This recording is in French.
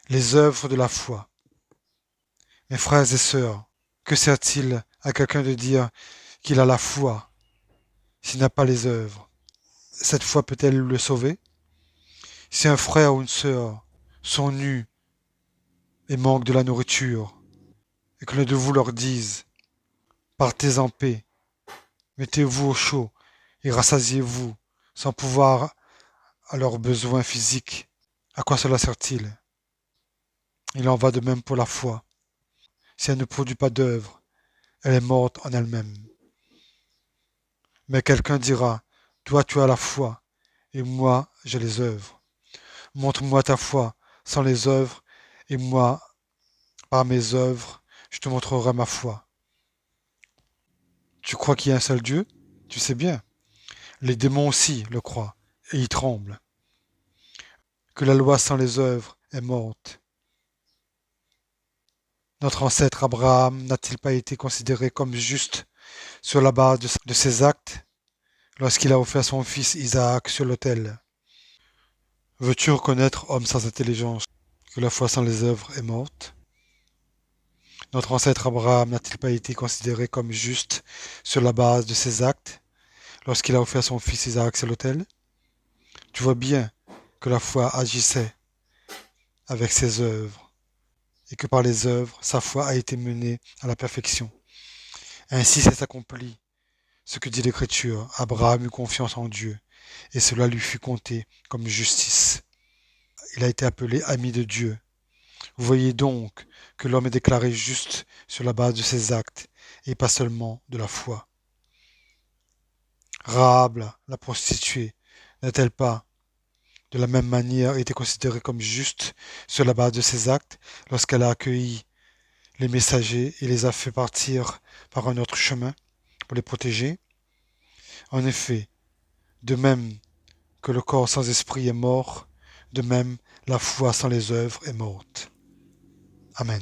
Les œuvres de la foi. Mes frères et sœurs, que sert-il à quelqu'un de dire qu'il a la foi s'il n'a pas les œuvres? Cette foi peut-elle le sauver? Si un frère ou une sœur sont nus et manquent de la nourriture, et que l'un de vous leur dise, partez en paix, mettez-vous au chaud et rassasiez-vous, sans pouvoir à leurs besoins physiques, à quoi cela sert-il? Il en va de même pour la foi. Si elle ne produit pas d'œuvre, elle est morte en elle-même. Mais quelqu'un dira, toi tu as la foi, et moi j'ai les œuvres. Montre-moi ta foi sans les œuvres, et moi, par mes œuvres, je te montrerai ma foi. Tu crois qu'il y a un seul Dieu? Tu sais bien. Les démons aussi le croient, et ils tremblent. Que la loi sans les œuvres est morte. Notre ancêtre Abraham n'a-t-il pas été considéré comme juste sur la base de ses actes lorsqu'il a offert son fils Isaac sur l'autel? Veux-tu reconnaître, homme sans intelligence, que la foi sans les œuvres est morte? Notre ancêtre Abraham n'a-t-il pas été considéré comme juste sur la base de ses actes lorsqu'il a offert son fils Isaac sur l'autel? Tu vois bien que la foi agissait avec ses œuvres et que par les œuvres, sa foi a été menée à la perfection. Ainsi s'est accompli ce que dit l'Écriture. Abraham eut confiance en Dieu et cela lui fut compté comme justice. Il a été appelé ami de Dieu. Vous voyez donc que l'homme est déclaré juste sur la base de ses actes et pas seulement de la foi. Rahab, la prostituée, n'a-t-elle pas, de la même manière, été considérée comme juste sur la base de ses actes lorsqu'elle a accueilli les messagers et les a fait partir par un autre chemin pour les protéger? En effet, de même que le corps sans esprit est mort, de même la foi sans les œuvres est morte. Amen.